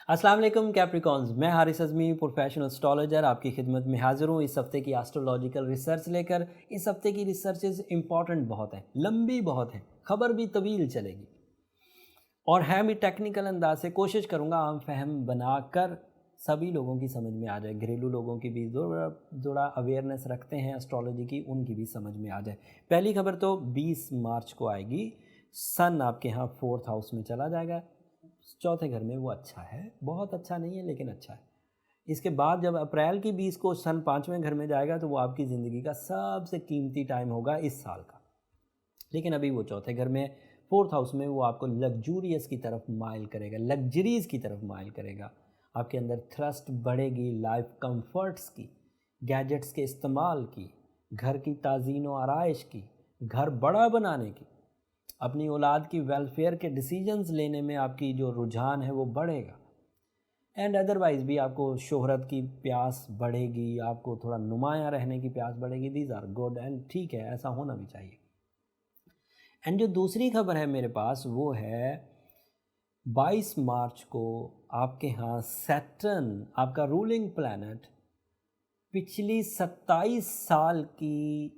अस्सलाम वालेकुम कैप्रिकॉन्स। मैं हारिस अज़मी प्रोफेशनल एस्ट्रोलॉजर आपकी खिदमत में हाज़िर हूँ इस हफ़्ते की एस्ट्रोलॉजिकल रिसर्च लेकर। इस हफ़्ते की रिसर्चेज इंपॉर्टेंट बहुत है, लंबी बहुत है, ख़बर भी तवील चलेगी और है भी टेक्निकल अंदाज से। कोशिश करूँगा आम फहम बनाकर सभी लोगों की समझ में आ जाए। घरेलू लोगों की भी थोड़ा अवेयरनेस रखते हैं एस्ट्रोलॉजी की, उनकी भी समझ में आ जाए। पहली खबर तो 20 मार्च को आएगी। सन आपके यहाँ 4th हाउस में चला जाएगा, चौथे घर में। वो अच्छा है, बहुत अच्छा नहीं है लेकिन अच्छा है। इसके बाद जब अप्रैल की 20 को सन 5वें घर में जाएगा तो वो आपकी ज़िंदगी का सबसे कीमती टाइम होगा इस साल का। लेकिन अभी वो चौथे घर में, 4th हाउस में, वो आपको लग्जूरियस की तरफ माइल करेगा, लग्जरीज़ की तरफ माइल करेगा। आपके अंदर थ्रस्ट बढ़ेगी लाइफ कंफर्ट्स की, गैजेट्स के इस्तेमाल की, घर की ताज़ीन व आराइश की, घर बड़ा बनाने की, अपनी औलाद की वेलफेयर के डिसीजंस लेने में आपकी जो रुझान है वो बढ़ेगा। एंड अदरवाइज़ भी आपको शोहरत की प्यास बढ़ेगी, आपको थोड़ा नुमाया रहने की प्यास बढ़ेगी। दीज आर गुड एंड ठीक है, ऐसा होना भी चाहिए। एंड जो दूसरी खबर है मेरे पास वो है 22 मार्च को आपके यहाँ सैटर्न, आपका रूलिंग प्लैनेट, पिछली 27 साल की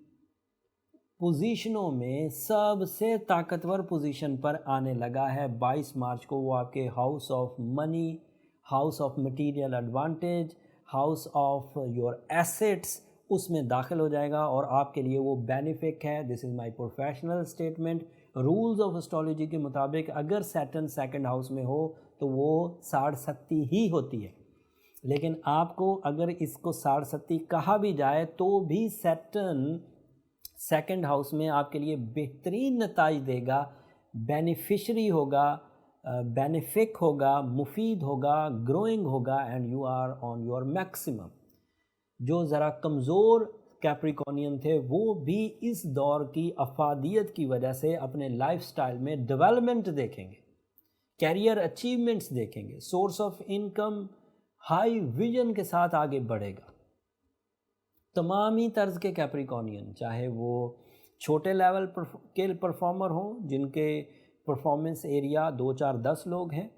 पोजीशनों में सबसे ताकतवर पोजीशन पर आने लगा है। 22 मार्च को वो आपके house of money, house of material advantage, house of your assets, उसमें दाखिल हो जाएगा और आपके लिए वो बेनिफिक है। This is my professional statement. Rules of astrology के मुताबिक अगर सैटर्न सेकंड हाउस में हो तो वो साढ़ सत्ती ही होती है। लेकिन आपको अगर इसको साढ़ सत्ती कहा भी जाए तो भी सैटर्न सेकंड हाउस में आपके लिए बेहतरीन नताइज देगा, बेनिफिशरी होगा, बेनिफिक होगा, मुफीद होगा, ग्रोइंग होगा and you are on your maximum. जो ज़रा कमज़ोर कैप्रिकॉनियन थे वो भी इस दौर की अफादियत की वजह से अपने लाइफस्टाइल में डेवलपमेंट देखेंगे, कैरियर अचीवमेंट्स देखेंगे, source of income high vision के साथ आगे बढ़ेगा। तमाम ही तर्ज के कैप्रिकॉनियन, चाहे वो छोटे लेवल के परफॉर्मर हों जिनके परफॉर्मेंस एरिया 2 4 10 लोग हैं,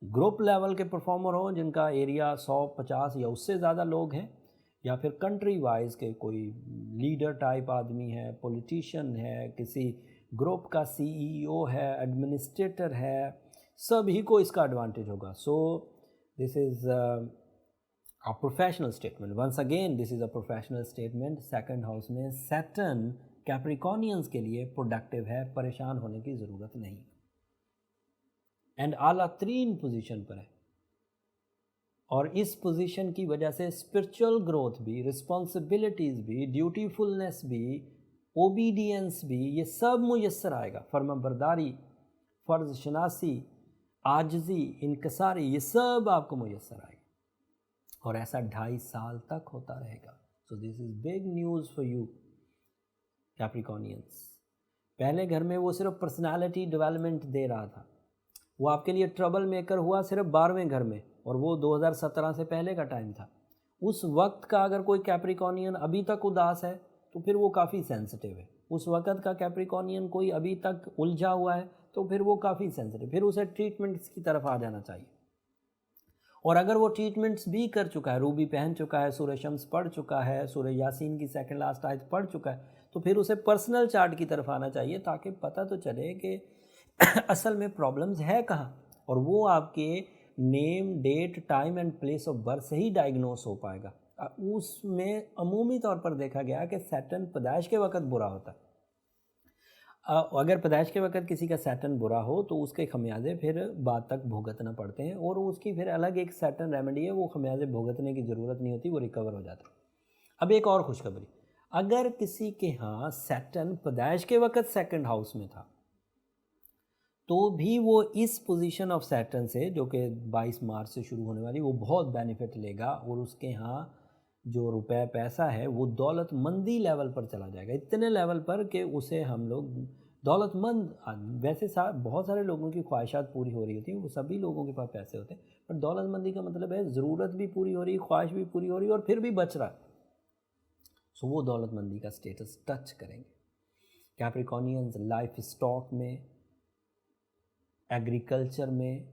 ग्रुप लेवल के परफॉर्मर हों जिनका एरिया 100 50 या उससे ज़्यादा लोग हैं, या फिर कंट्री वाइज के कोई लीडर टाइप आदमी है, पॉलिटिशियन है, किसी ग्रुप का सीईओ है, एडमिनिस्ट्रेटर है, सभी को इसका एडवांटेज होगा। सो this is a professional statement. Once again, this is a professional statement. Second house में सैटर्न कैप्रिकॉनियंस के लिए प्रोडक्टिव है, परेशान होने की ज़रूरत नहीं। एंड आला तरीन पोजीशन पर है और इस पोजीशन की वजह से स्पिरिचुअल ग्रोथ भी, रिस्पॉन्सिबिलिटीज़ भी, ड्यूटीफुलनेस भी, ओबीडियंस भी, ये सब मुयस्सर आएगा। फर्माबरदारी, फ़र्ज़ शनासी, आजजी, इनकसारी, ये सब आपको मुयस्सर आएगा और ऐसा 2.5 साल तक होता रहेगा। So this is big news for you Capricornians. पहले घर में वो सिर्फ पर्सनालिटी डेवलपमेंट दे रहा था, वो आपके लिए ट्रबल मेकर हुआ सिर्फ 12वें घर में, और वो 2017 से पहले का टाइम था। उस वक्त का अगर कोई कैप्रिकॉनियन अभी तक उदास है तो फिर वो काफ़ी सेंसिटिव है। उस वक्त का कैप्रिकॉनियन कोई अभी तक उलझा हुआ है तो फिर वो काफ़ी सेंसिटिव, फिर उसे ट्रीटमेंट्स की तरफ आ जाना चाहिए। और अगर वो ट्रीटमेंट्स भी कर चुका है, रूबी पहन चुका है, सूरह शम्स पढ़ चुका है, सूरह यासीन की सेकंड लास्ट आयत पढ़ चुका है, तो फिर उसे पर्सनल चार्ट की तरफ आना चाहिए ताकि पता तो चले कि असल में प्रॉब्लम्स है कहाँ, और वो आपके name, date, time and place of birth से ही डायग्नोस हो पाएगा। उसमें अमूमी तौर पर देखा गया कि सैटर्न पैदाइश के वक्त बुरा होता है। अगर पैदाइश के वक्त किसी का सैटर्न बुरा हो तो उसके खमियाजे फिर बाद तक भुगतना पड़ते हैं, और उसकी फिर अलग एक सैटर्न रेमेडी है, वो खमियाजे भुगतने की ज़रूरत नहीं होती, वो रिकवर हो जाता है। अब एक और खुशखबरी, अगर किसी के यहाँ सैटर्न पैदाइश के वक्त सेकंड हाउस में था तो भी वो इस पोजीशन ऑफ सैटर्न से, जो कि 22 मार्च से शुरू होने वाली, वो बहुत बेनिफिट लेगा और उसके यहाँ जो रुपए पैसा है वो दौलतमंदी लेवल पर चला जाएगा। इतने लेवल पर कि उसे हम लोग दौलतमंद, वैसे बहुत सारे लोगों की ख्वाहिशात पूरी हो रही होती हैं, वो सभी लोगों के पास पैसे होते हैं, पर दौलतमंदी का मतलब है ज़रूरत भी पूरी हो रही, ख्वाहिश भी पूरी हो रही और फिर भी बच रहा है। सो वो दौलतमंदी का स्टेटस टच करेंगे। कैप्रिकॉनियंस लाइफ स्टॉक में, एग्रीकल्चर में,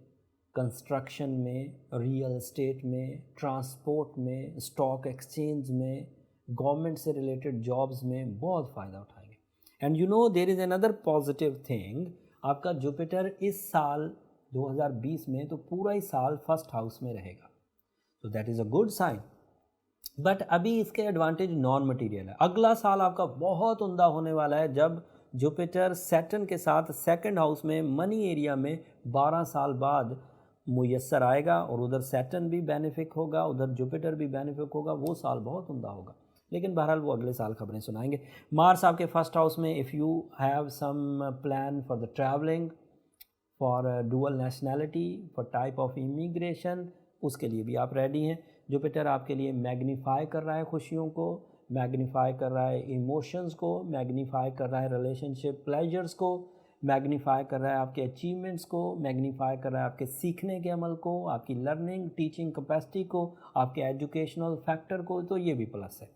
कंस्ट्रक्शन में, रियल एस्टेट में, ट्रांसपोर्ट में, स्टॉक एक्सचेंज में, गवर्नमेंट से रिलेटेड जॉब्स में बहुत फ़ायदा उठाएंगे। And you know there is another positive thing, आपका जुपिटर इस साल 2020 में तो पूरा ही साल फर्स्ट हाउस में रहेगा, तो that is a good sign. But अभी इसके एडवांटेज नॉन मटीरियल है। अगला साल आपका बहुत उम्दा होने वाला है जब जुपिटर सैटर्न के साथ सेकंड हाउस में मनी एरिया में 12 साल बाद मुयस्सर आएगा, और उधर सैटर्न भी बेनिफिक होगा, उधर जुपिटर भी बेनिफिक होगा। वो साल बहुत उम्दा होगा, लेकिन बहरहाल वो अगले साल खबरें सुनाएंगे। मार्स आपके फर्स्ट हाउस में, if you have some plan for the travelling, for dual nationality, for type of immigration, उसके लिए भी आप रेडी हैं। जुपिटर आपके लिए मैग्नीफाई कर रहा है खुशियों को, मैग्नीफाई कर रहा है इमोशंस को, मैग्नीफाई कर रहा है रिलेशनशिप प्लेजर्स को, मैग्नीफाई कर रहा है आपके अचीवमेंट्स को, मैग्नीफाई कर रहा है आपके सीखने के अमल को, आपकी लर्निंग टीचिंग कैपेसिटी को, आपके एजुकेशनल फैक्टर को, तो ये भी प्लस है।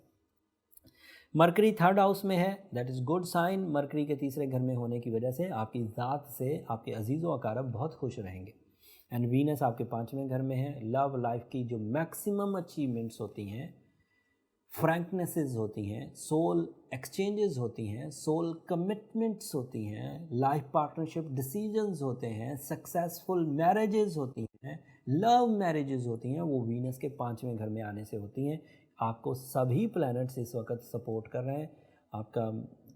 मरकरी थर्ड हाउस में है, that is good sign. Mercury के तीसरे घर में होने की वजह से आपकी ज़ात से आपके अजीज़ व अकारब बहुत खुश रहेंगे। एंड वीनस आपके 5वें घर में है। लव लाइफ की जो मैक्सिमम अचीवमेंट्स होती हैं, फ्रैंकनेसेस होती हैं, सोल एक्सचेंजेस होती हैं, सोल कमिटमेंट्स होती हैं, लाइफ पार्टनरशिप डिसीजंस होते हैं, सक्सेसफुल मैरिजेस होती हैं, लव मैरिजेस होती हैं, वो वीनस के 5वें घर में आने से होती हैं। आपको सभी प्लैनेट्स इस वक्त सपोर्ट कर रहे हैं। आपका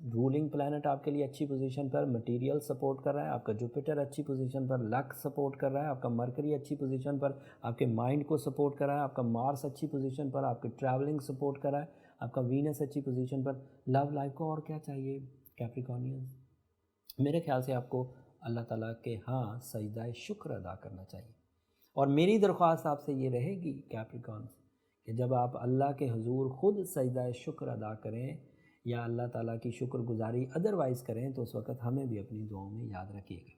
रूलिंग प्लैनेट आपके लिए अच्छी पोजीशन पर मटेरियल सपोर्ट कर रहा है, आपका जुपिटर अच्छी पोजीशन पर लक सपोर्ट कर रहा है, आपका मरकरी अच्छी पोजीशन पर आपके माइंड को सपोर्ट कर रहा है, आपका मार्स अच्छी पोजीशन पर आपके ट्रैवलिंग सपोर्ट कर रहा है, आपका वीनस अच्छी पोजीशन पर। लव लाइफ को और क्या चाहिए कैप्रिकॉर्नियंस? मेरे ख्याल से आपको अल्लाह ताला के हाँ सजदा शुक्र अदा करना चाहिए। और मेरी दरख्वास्त आपसे ये रहेगी कैप्रिकॉर्न कि जब आप अल्लाह के हुजूर ख़ुद सजदा शुक्र अदा करें या अल्लाह ताला की शुक्रगुजारी अदरवाइज़ करें, तो उस वक़्त हमें भी अपनी दुआओं में याद रखिएगा।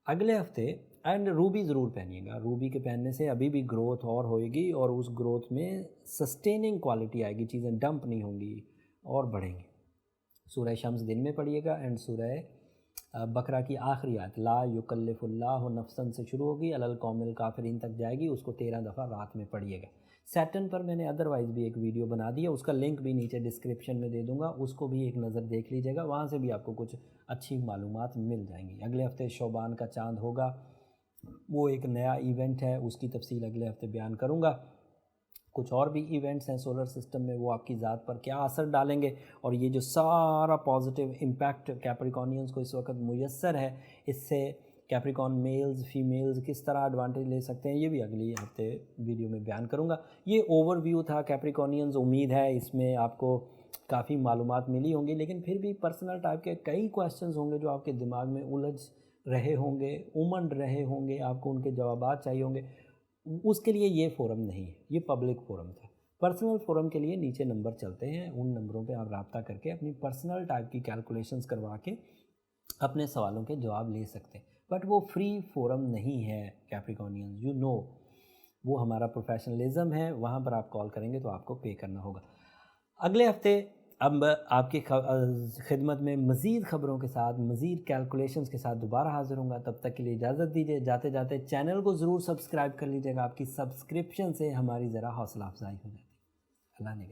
अगले हफ्ते एंड रूबी ज़रूर पहनिएगा। रूबी के पहनने से अभी भी ग्रोथ और होएगी, और उस ग्रोथ में सस्टेनिंग क्वालिटी आएगी, चीज़ें डंप नहीं होंगी और बढ़ेंगी। सूरह शम्स दिन में पढ़िएगा, एंड सूरह बकरा की आखिरी आयत ला युकल्लिफुल्लाहु नफ्सन से शुरू होगी, अलल कौमिल काफिरीन तक जाएगी, उसको 13 दफ़ा रात में पढ़िएगा। सैटर्न पर मैंने अदरवाइज़ भी एक वीडियो बना दी है, उसका लिंक भी नीचे डिस्क्रिप्शन में दे दूंगा, उसको भी एक नज़र देख लीजिएगा, वहाँ से भी आपको कुछ अच्छी मालूमात मिल जाएंगी। अगले हफ्ते शोबान का चांद होगा, वो एक नया इवेंट है, उसकी तफसील अगले हफ्ते बयान करूँगा। कुछ और भी इवेंट्स हैं सोलर सिस्टम में, वो आपकी ज़ात पर क्या असर डालेंगे, और ये जो सारा पॉजिटिव इम्पैक्ट कैप्रिकॉर्नियंस को इस वक्त मुयस्सर है, इससे कैप्रिकॉर्न मेल्स फीमेल्स किस तरह एडवांटेज ले सकते हैं, ये भी अगले हफ्ते वीडियो में बयान करूँगा। ये ओवरव्यू था कैप्रिकॉर्नियंस। उम्मीद है इसमें आपको काफ़ी मालूमात मिली होंगी, लेकिन फिर भी पर्सनल टाइप के कई क्वेश्चंस होंगे जो आपके दिमाग में उलझ रहे होंगे, उमड़ रहे होंगे, आपको उनके जवाब चाहिए होंगे। उसके लिए ये फ़ोरम नहीं है, ये पब्लिक फ़ोरम था। पर्सनल फ़ोरम के लिए नीचे नंबर चलते हैं, उन नंबरों पे आप रब्ता करके अपनी पर्सनल टाइप की कैलकुलेशंस करवा के अपने सवालों के जवाब ले सकते हैं। बट वो फ्री फ़ोरम नहीं है कैप्रिकॉर्नियंस, यू नो, वो हमारा प्रोफेशनलिज्म है, वहाँ पर आप कॉल करेंगे तो आपको पे करना होगा। अगले हफ्ते अब आपकी खिदमत में मज़ीद ख़बरों के साथ, मज़ीद कैलकुलेशंस के साथ दोबारा हाज़िर होऊंगा। तब तक के लिए इजाज़त दीजिए। जाते जाते चैनल को ज़रूर सब्सक्राइब कर लीजिएगा, आपकी सब्सक्रिप्शन से हमारी ज़रा हौसला अफजाई हो जाती है। अल्लाह ने